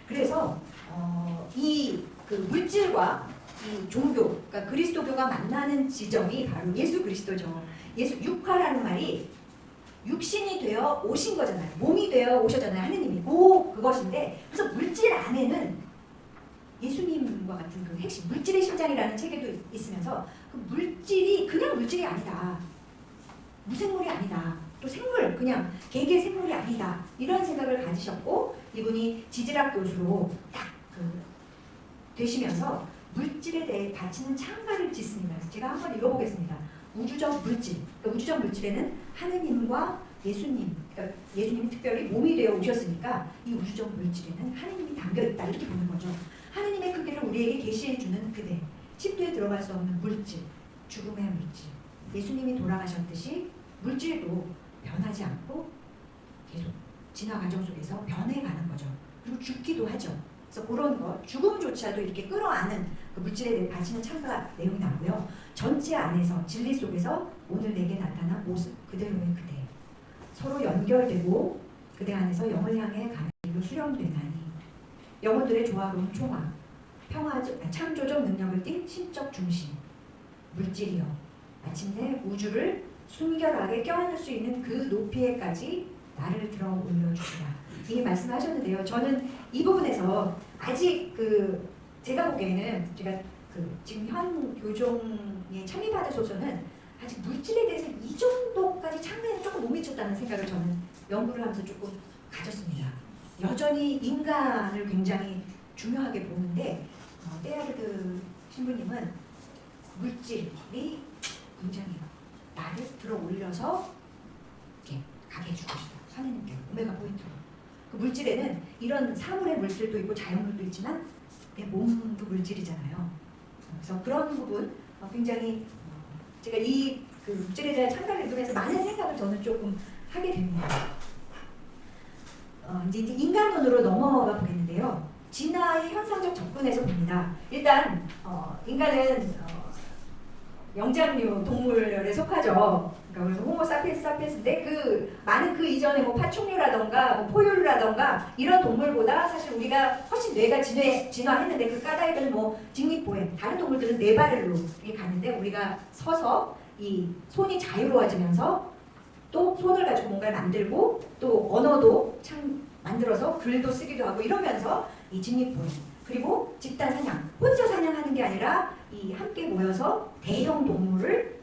그래서 이 그 물질과 이 종교, 그러니까 그리스도교가 만나는 지점이 바로 예수 그리스도죠. 예수 육화라는 말이 육신이 되어 오신 거잖아요. 몸이 되어 오셨잖아요. 하느님이. 그것인데 그래서 물질 안에는 예수님과 같은 그 핵심, 물질의 심장이라는 책에도 있으면서 그 물질이 그냥 물질이 아니다. 무생물이 아니다. 또 생물, 그냥 개개 생물이 아니다. 이런 생각을 가지셨고 이분이 지질학 교수로 딱 되시면서 물질에 대해 바치는 창가를 짓습니다. 제가 한번 읽어보겠습니다. 우주적 물질, 그러니까 우주적 물질에는 하느님과 예수님, 그러니까 예수님이 특별히 몸이 되어 오셨으니까 이 우주적 물질에는 하느님이 담겨있다 이렇게 보는 거죠. 하느님의 크기를 우리에게 계시해주는 그대, 침투에 들어갈 수 없는 물질, 죽음의 물질. 예수님이 돌아가셨듯이 물질도 변하지 않고 계속 진화 과정 속에서 변해가는 거죠. 그리고 죽기도 하죠. 그래서 그런 것, 죽음조차도 이렇게 끌어안는 그 물질에 대해 바치는 창가 내용이 나오고요. 전체 안에서 진리 속에서 오늘 내게 나타난 모습 그대로의 그대, 서로 연결되고 그대 안에서 영을 향해 가리로 수렴되나니 영혼들의 조화로운 총합, 창조적 능력을 띤 신적 중심, 물질이여 마침내 우주를 순결하게 껴안을 수 있는 그 높이에까지 나를 들어 올려주시라. 이 말씀하셨는데요. 저는 이 부분에서 아직 제가 보기에는 제가 지금 현 교종에 참여받으셔서는 아직 물질에 대해서 이 정도까지 창내에 조금 못 미쳤다는 생각을 저는 연구를 하면서 조금 가졌습니다. 여전히 인간을 굉장히 중요하게 보는데 때야르드 신부님은 물질이 굉장히 나를 들어 올려서 이렇게 가게 해주고 싶다. 하느님께 오메가 포인트로. 그 물질에는 이런 사물의 물질도 있고 자연물도 있지만 내 몸도 물질이잖아요. 그래서 그런 부분 굉장히 제가 이 물질에 대한 창가를 읽으면서 많은 생각을 저는 조금 하게 됩니다. 이제 인간론으로 넘어가 보겠는데요. 진화의 현상적 접근에서 봅니다. 일단 인간은 영장류 동물에 속하죠. 그래서 호모 사피엔스 사피엔스인데 많은 이전에 뭐 파충류라던가 뭐 포유류라던가 이런 동물보다 사실 우리가 훨씬 뇌가 진화했는데 그 까닭은 뭐 직립보행, 다른 동물들은 네 발로 가는데 우리가 서서 이 손이 자유로워지면서 또 손을 가지고 뭔가를 만들고 또 언어도 참 만들어서 글도 쓰기도 하고 이러면서 이 직립보행, 그리고 집단 사냥, 혼자 사냥하는 게 아니라 이 함께 모여서 대형 동물을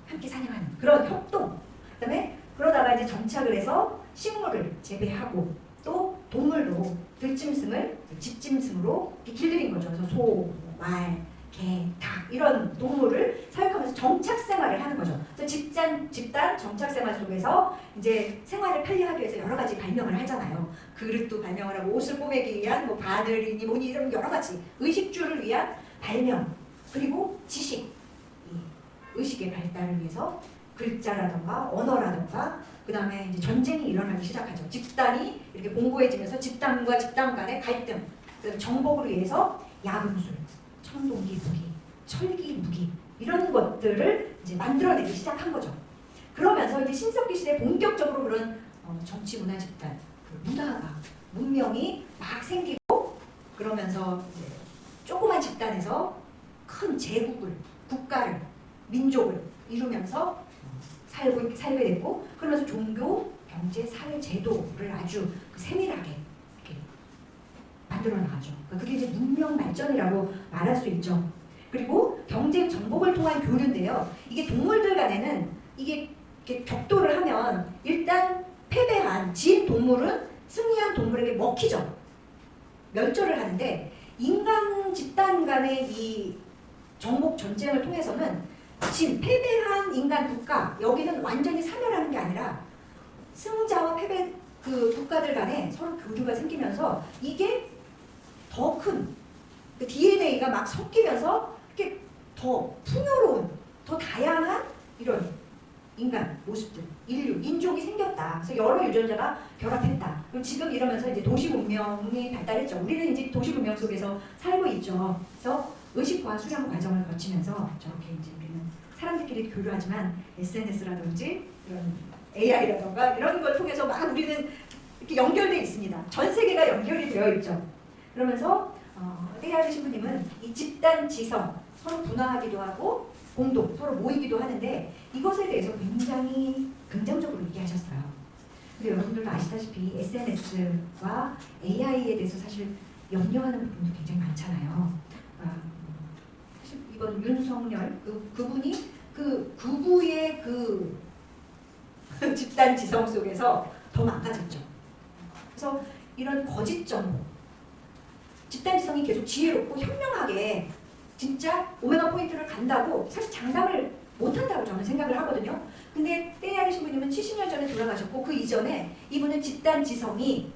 함께 사냥하는 그런 협동. 그다음에 그러다가 이제 정착을 해서 식물을 재배하고 또 동물도 들짐승을 집짐승으로 길들인 거죠. 그래서 소, 말, 개, 닭 이런 동물을 사육하면서 정착 생활을 하는 거죠. 그래서 집단 정착 생활 속에서 이제 생활을 편리하기 위해서 여러 가지 발명을 하잖아요. 그릇도 발명을 하고 옷을 꼬매기 위한 뭐 바늘이니 뭐니 이런 여러 가지 의식주를 위한 발명, 그리고 지식, 의식의 발달을 위해서 글자라던가 언어라던가 그 다음에 이제 전쟁이 일어나기 시작하죠. 집단이 이렇게 공고해지면서 집단과 집단 간의 갈등, 정복을 위해서 야금술, 청동기 무기, 철기 무기 이런 것들을 이제 만들어내기 시작한 거죠. 그러면서 이제 신석기 시대에 본격적으로 그런 정치 문화 집단, 문화가 문명이 막 생기고 그러면서 이제 조그만 집단에서 큰 제국을, 국가를, 민족을 이루면서 살게 됐고 그러면서 종교, 경제, 사회, 제도를 아주 세밀하게 이렇게 만들어 나가죠. 그게 이제 문명 발전이라고 말할 수 있죠. 그리고 경쟁 정복을 통한 교류인데요. 이게 동물들 간에는 이게 이렇게 격돌을 하면 일단 패배한 진 동물은 승리한 동물에게 먹히죠. 멸절을 하는데 인간 집단 간의 이 정복 전쟁을 통해서는 패배한 인간 국가, 여기는 완전히 사멸하는 게 아니라 승자와 패배 국가들 간에 서로 교류가 생기면서 이게 더 큰 DNA가 막 섞이면서 이렇게 더 풍요로운, 더 다양한 이런 인간 모습들, 인종이 생겼다. 그래서 여러 유전자가 결합했다. 그럼 지금 이러면서 이제 도시 문명이 발달했죠. 우리는 이제 도시 문명 속에서 살고 있죠. 그래서 의식과 수량 과정을 거치면서 저렇게 이제 우리는 사람들끼리 교류하지만 SNS라든지 이런 AI라든가 이런 걸 통해서 막 우리는 이렇게 연결되어 있습니다. 전 세계가 연결이 되어 있죠. 그러면서 떼야르 신부님은 이 집단 지성, 서로 분화하기도 하고 공동, 서로 모이기도 하는데 이것에 대해서 굉장히 긍정적으로 얘기하셨어요. 근데 여러분들도 아시다시피 SNS와 AI에 대해서 사실 염려하는 부분도 굉장히 많잖아요. 사실 이번 윤석열 그분이 그 구구의 그 집단 지성 속에서 더 망가졌죠. 그래서 이런 거짓 정보, 집단 지성이 계속 지혜롭고 현명하게 진짜 오메가 포인트를 간다고 사실 장담을 못한다고 저는 생각을 하거든요. 근데 떼야르 신부님은 70년 전에 돌아가셨고 그 이전에 이분은 집단 지성이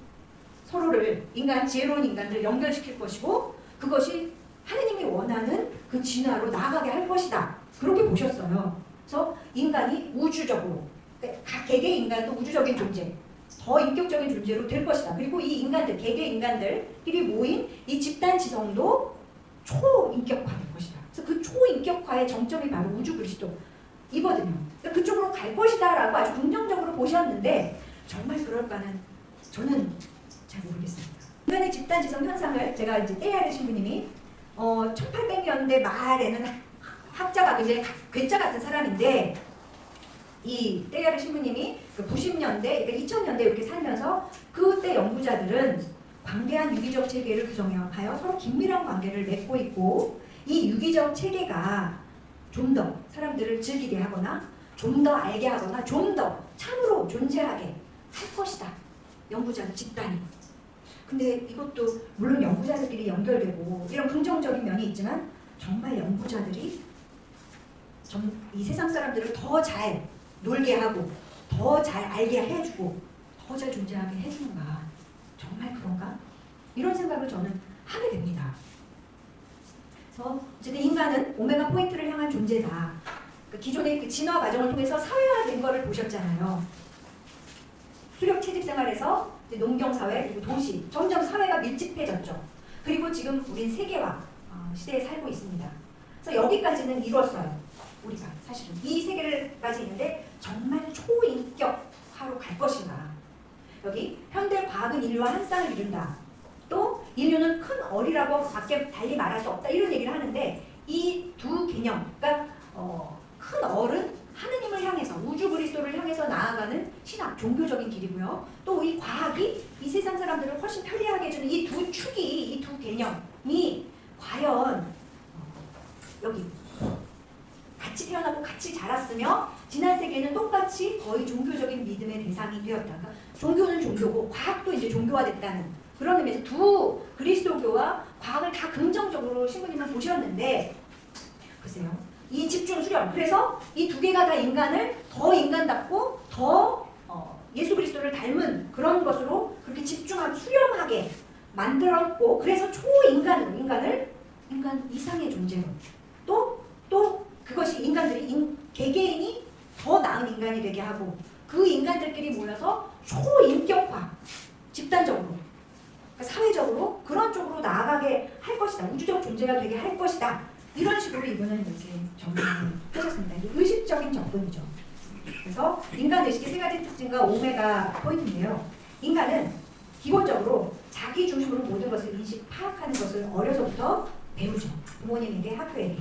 서로를 지혜로운 인간들 연결시킬 것이고 그것이 하느님이 원하는 그 진화로 나아가게 할 것이다. 그렇게 보셨어요. 그래서 인간이 우주적으로 각 개개 인간도 우주적인 존재, 더 인격적인 존재로 될 것이다. 그리고 이 인간들, 개개 인간들끼리 모인 이 집단 지성도 초인격화될 것이다. 그래서 그 초인격화의 정점이 바로 우주 그리스도이거든요. 그쪽으로 갈 것이다라고 아주 긍정적으로 보셨는데 정말 그럴까는 저는 잘 모르겠습니다. 인간의 집단 지성 현상을 제가 이제 떼야르 신부님이 1800년대 말에는 학자가 굉장히 괴짜 같은 사람인데 이 떼야르 신부님이 그 90년대, 그러니까 2000년대 이렇게 살면서 그때 연구자들은 광대한 유기적 체계를 구성하여 서로 긴밀한 관계를 맺고 있고 이 유기적 체계가 좀 더 사람들을 즐기게 하거나 좀 더 알게 하거나 좀 더 참으로 존재하게 할 것이다. 연구자들 집단이. 근데 이것도 물론 연구자들끼리 연결되고 이런 긍정적인 면이 있지만 정말 연구자들이 이 세상 사람들을 더 잘 놀게 하고 더 잘 알게 해주고 더 잘 존재하게 해주는가? 정말 그런가? 이런 생각을 저는 하게 됩니다. 그래서 어쨌든 인간은 오메가 포인트를 향한 존재다. 기존의 그 진화 과정을 통해서 사회화된 거를 보셨잖아요. 수렵 채집 생활에서 농경 사회 그리고 도시 점점 사회가 밀집해졌죠. 그리고 지금 우린 세계화 시대에 살고 있습니다. 그래서 여기까지는 이뤘어요. 우리가 사실은 이 세계를까지 있는데 정말 초인격화로 갈 것인가. 여기 현대 과학은 인류와 한 쌍을 이룬다. 또 인류는 큰 어리라고 밖에 달리 말할 수 없다. 이런 얘기를 하는데 이 두 개념, 그러니까 큰 어른 하느님을 향해서 우주 그리스도를 향해서 나아가는 신학, 종교적인 길이고요. 또 이 과학이 이 세상 사람들을 훨씬 편리하게 해주는 이 두 축이, 이 두 개념이 과연 여기 같이 태어나고 같이 자랐으며 지난 세계는 똑같이 거의 종교적인 믿음의 대상이 되었다. 그러니까 종교는 종교고 과학도 이제 종교화됐다는 그런 의미에서 두 그리스도교와 과학을 다 긍정적으로 신부님은 보셨는데 글쎄요. 이 집중 수렴. 그래서 이 두 개가 다 인간을 더 인간답고 더 예수 그리스도를 닮은 그런 것으로 그렇게 집중하고 수렴하게 만들었고 그래서 초인간으로 인간 이상의 존재로 또 그것이 인간들이 개개인이 더 나은 인간이 되게 하고 그 인간들끼리 모여서 초인격화 집단적으로 그러니까 사회적으로 그런 쪽으로 나아가게 할 것이다. 우주적 존재가 되게 할 것이다. 이런 식으로 이분은 이렇게 정리를 하셨습니다. 의식적인 접근이죠. 그래서 인간 의식의 세 가지 특징과 오메가 포인트인데요. 인간은 기본적으로 자기 중심으로 모든 것을 파악하는 것을 어려서부터 배우죠. 부모님에게 학교에게.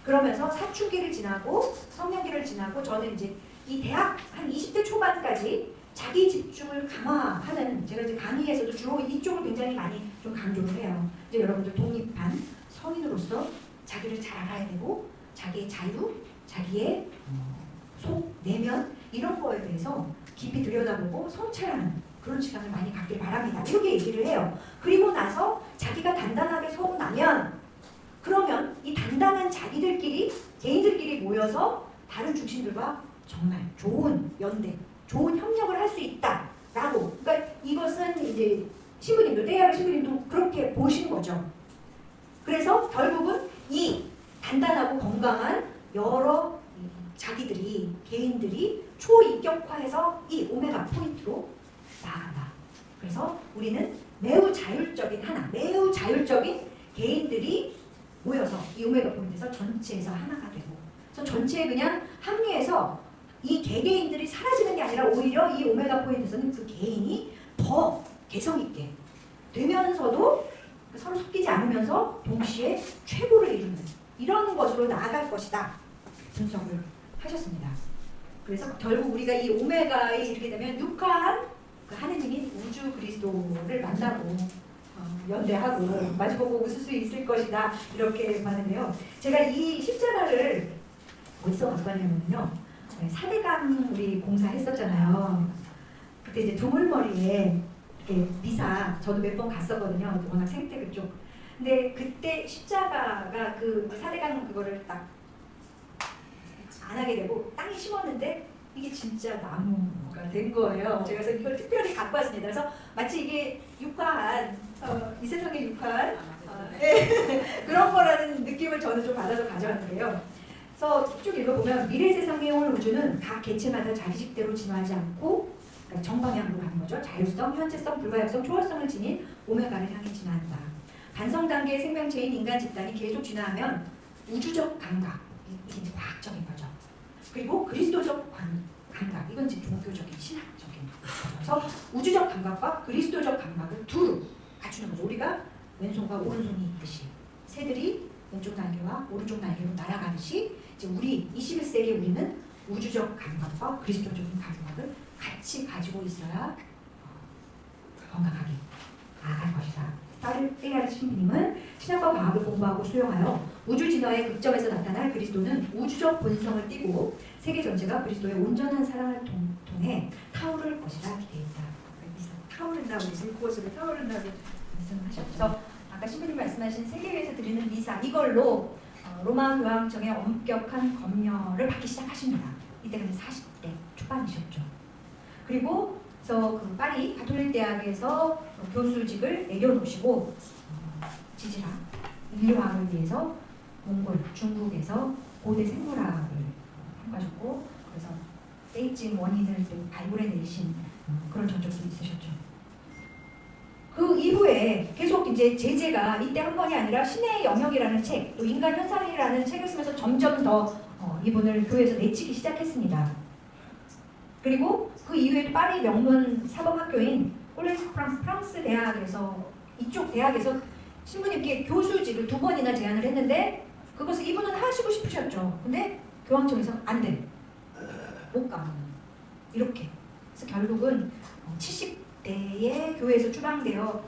그러면서 사춘기를 지나고 성년기를 지나고 저는 이제 이 대학 한 20대 초반까지 자기 집중을 강화하는 제가 이제 강의에서도 주로 이쪽을 굉장히 많이 좀 강조를 해요. 이제 여러분들 독립한 성인으로서 자기를 잘 알아야 되고 자기의 자유, 자기의 속, 내면 이런 거에 대해서 깊이 들여다보고 성찰하는 그런 시간을 많이 갖길 바랍니다. 이렇게 얘기를 해요. 그리고 나서 자기가 단단하게 서고 나면 그러면 이 단단한 자기들끼리 개인들끼리 모여서 다른 중심들과 정말 좋은 연대, 좋은 협력을 할 수 있다라고. 그러니까 이것은 이제 신부님도 떼야르 신부님도 그렇게 보신 거죠. 그래서 결국은 이 단단하고 건강한 여러 자기들이 개인들이 초인격화해서 이 오메가 포인트로 나아간다. 그래서 우리는 매우 자율적인 매우 자율적인 개인들이 모여서 이 오메가 포인트에서 전체에서 하나가 되고 그래서 전체에 그냥 합류해서 이 개개인들이 사라지는 게 아니라 오히려 이 오메가 포인트에서는 그 개인이 더 개성 있게 되면서도 서로 섞이지 않으면서 동시에 최고를 이루는 이런 것으로 나아갈 것이다. 분석을 하셨습니다. 그래서 결국 우리가 이 오메가에 이르게 되면 육화한 그 하느님인 우주 그리스도를 만나고 연대하고 마주보고 웃을 수 있을 것이다. 이렇게 봤는데요. 제가 이 십자가를 어디서 갖고 왔냐면요. 4대강 우리 공사 했었잖아요. 그때 이제 두물머리에 이렇게 미사 저도 몇 번 갔었거든요. 워낙 생태 그쪽. 근데 그때 십자가가 그 4대강 그거를 딱 안 하게 되고 땅에 심었는데 이게 진짜 나무가 된 거예요. 제가 그래서 이걸 특별히 갖고 왔습니다. 그래서 마치 이게 육화한 이 세상에 육화한 그런 거라는 느낌을 저는 좀 받아서 가져왔는데요. 그래서 쭉 읽어보면 미래 세상에 올 우주는 각 개체마다 자기식대로 진화하지 않고 그러니까 정방향으로 가는 거죠. 자율성, 현재성, 불가역성, 초월성을 지닌 오메가를 향해 진화한다. 반성 단계의 생명체인 인간 집단이 계속 진화하면 우주적 감각, 이게 이제 과학적인 거죠. 그리고 그리스도적 감각, 이건 이제 종교적인 신학적인 거죠. 그래서 우주적 감각과 그리스도적 감각을 두루 갖추는 거죠. 우리가 왼손과 오른손이 있듯이 새들이 왼쪽 날개와 오른쪽 날개로 날아가듯이 이제 우리 21세기 우리는 우주적 감각과 그리스도적인 감각을 같이 가지고 있어야 건강하게 나아갈 것이다. A.R. 신부님은 신학과 과학을 공부하고 수용하여 우주 진화의 극점에서 나타날 그리스도는 우주적 본성을 띠고 세계 전체가 그리스도의 온전한 사랑을 통해 타오를 것이라 기대했다. 타오른다고 그것으로 타오른다고 말씀하셨죠. 그래서 아까 신부님 말씀하신 세계회에서 드리는 미사 이걸로 로마 교황청의 엄격한 검열을 받기 시작하십니다. 이때가 40대 초반이셨죠. 그리고 그래서 그 파리 가톨릭 대학에서 교수직을 내려놓으시고 지질학, 인류학을 위해서 몽골, 중국에서 고대 생물학을 공부하셨고 그래서 베이징 원인을 또 발굴해내신 그런 전적도 있으셨죠. 그 이후에 계속 이제 제재가 이때 한 번이 아니라 신의 영역이라는 책, 또 인간 현상이라는 책을 쓰면서 점점 더 이분을 교회에서 내치기 시작했습니다. 그리고 그 이후에 파리 명문 사범학교인 콜레지 프랑스 대학에서 이쪽 대학에서 신부님께 교수직을 2번이나 제안을 했는데 그것을 이분은 하시고 싶으셨죠. 근데 교황청에서 안 돼. 못 가. 이렇게. 그래서 결국은 70대에 교회에서 추방되어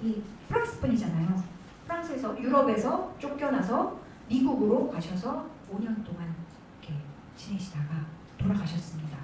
이 프랑스 분이잖아요. 프랑스에서 유럽에서 쫓겨나서 미국으로 가셔서 5년 동안 이렇게 지내시다가 돌아가셨습니다.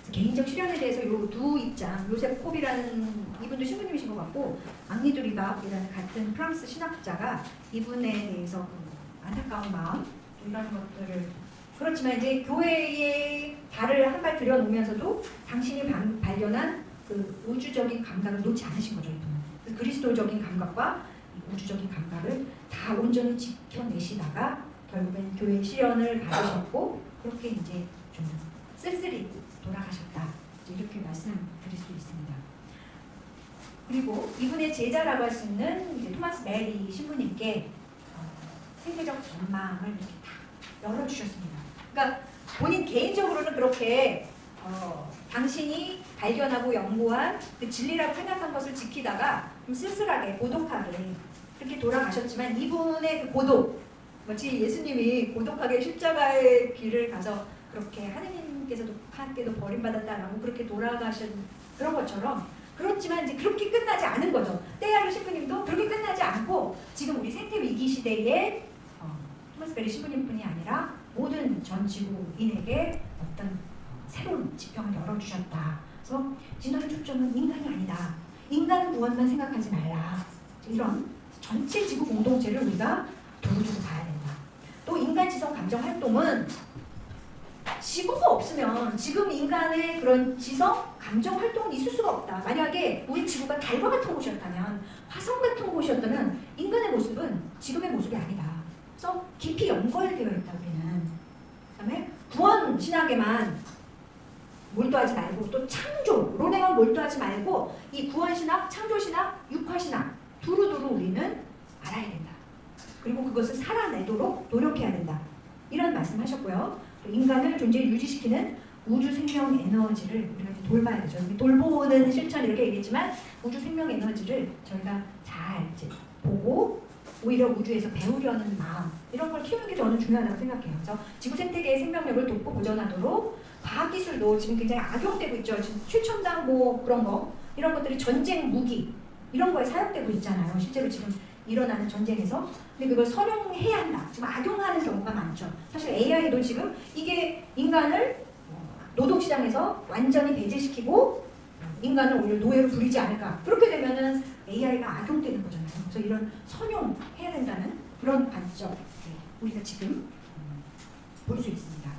개인적 실현에 대해서 요 두 입장, 요셉 콥이라는 이분도 신부님이신 것 같고 앙리 두리박이라는 같은 프랑스 신학자가 이분에 대해서 그 안타까운 마음 이런 것들을 그렇지만 이제 교회에 발을 한 발 들여놓으면서도 당신이 발견한 그 우주적인 감각을 놓지 않으신 거죠. 이분은 그 그리스도적인 감각과 우주적인 감각을 다 온전히 지켜내시다가 결국엔 교회 실현을 받으셨고 그렇게 이제 좀 쓸쓸히 돌아가셨다. 이렇게 말씀드릴 수 있습니다. 그리고 이분의 제자라고 할 수 있는 이제 토마스 메리 신부님께 세계적 전망을 이렇게 다 열어주셨습니다. 그러니까 본인 개인적으로는 그렇게 당신이 발견하고 연구한 그 진리라고 생각한 것을 지키다가 좀 쓸쓸하게 고독하게 그렇게 돌아가셨지만 이분의 그 고독 마치 예수님이 고독하게 십자가의 길을 가서 그렇게 하느님께서도 함께도 버림받았다라고 그렇게 돌아가신 그런 것처럼 그렇지만 이제 그렇게 끝나지 않은 거죠. 때야르 신부님도 그렇게 끝나지 않고 지금 우리 생태 위기 시대에 토마스 베리 신부님뿐이 아니라 모든 전 지구인에게 어떤 새로운 지평을 열어주셨다. 그래서 진화의 초점은 인간이 아니다. 인간 구원만 생각하지 말라. 이런 전체 지구 공동체를 우리가 두고두고 봐야 된다. 또 인간 지성 감정 활동은 지구가 없으면 지금 인간의 그런 지성 감정 활동은 있을 수가 없다. 만약에 우리 지구가 달과 같은 곳이었다면 화성 같은 곳이었다면 인간의 모습은 지금의 모습이 아니다. 그래서 깊이 연결되어 있다 우리는. 그다음에 구원 신학에만 몰두하지 말고 또 창조론에만 몰두하지 말고 이 구원 신학, 창조 신학, 육화 신학 두루두루 우리는 알아야 된다. 그리고 그것을 살아내도록 노력해야 된다. 이런 말씀하셨고요. 인간을 존재를 유지시키는 우주 생명 에너지를 우리가 이제 돌봐야 되죠. 돌보는 실천 이렇게 얘기했지만 우주 생명 에너지를 저희가 잘 이제 보고 오히려 우주에서 배우려는 마음 이런 걸 키우는 게 저는 중요하다고 생각해요. 그래서 지구 생태계의 생명력을 돕고 보존하도록 과학기술도 지금 굉장히 악용되고 있죠. 지금 최첨단 뭐 그런 거 이런 것들이 전쟁 무기 이런 거에 사용되고 있잖아요. 실제로 지금 일어나는 전쟁에서. 근데 그걸 선용해야 한다. 지금 악용하는 경우가 많죠. 사실 AI도 지금 이게 인간을 노동시장에서 완전히 배제시키고 인간을 오히려 노예로 부리지 않을까. 그렇게 되면은 AI가 악용되는 거잖아요. 그래서 이런 선용해야 된다는 그런 관점 우리가 지금 볼 수 있습니다.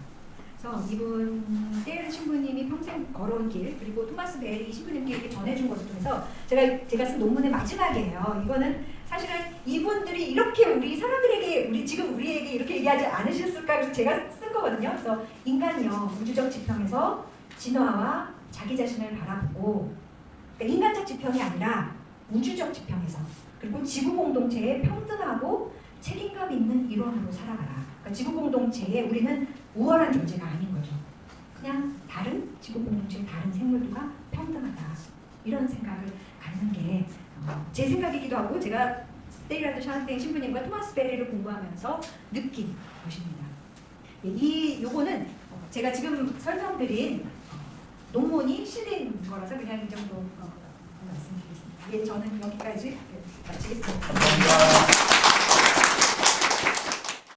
그래서 이분 데일 신부님이 평생 걸어온 길 그리고 토마스 벨이 신부님께 이렇게 전해준 것을 통해서 제가 쓴 논문의 마지막이에요. 이거는 사실은 이분들이 이렇게 우리 사람들에게 지금 우리에게 이렇게 얘기하지 않으셨을까 그래서 제가 쓴 거거든요. 그래서 인간요 우주적 지평에서 진화와 자기 자신을 바라보고 그러니까 인간적 지평이 아니라 우주적 지평에서 그리고 지구 공동체의 평등하고 책임감 있는 일원으로 살아가라. 그러니까 지구 공동체에 우리는 우월한 존재가 아닌 거죠. 그냥 다른 지구 공동체의 다른 생물들과 평등하다. 이런 생각을 갖는 게 제 생각이기도 하고 제가 데이라드 샤한테 신부님과 토마스 베리를 공부하면서 느낀 것입니다. 요거는 제가 지금 설명드린 논문이 실린 거라서 그냥 이 정도 말씀드리겠습니다. 저는 여기까지 마치겠습니다. 감사합니다.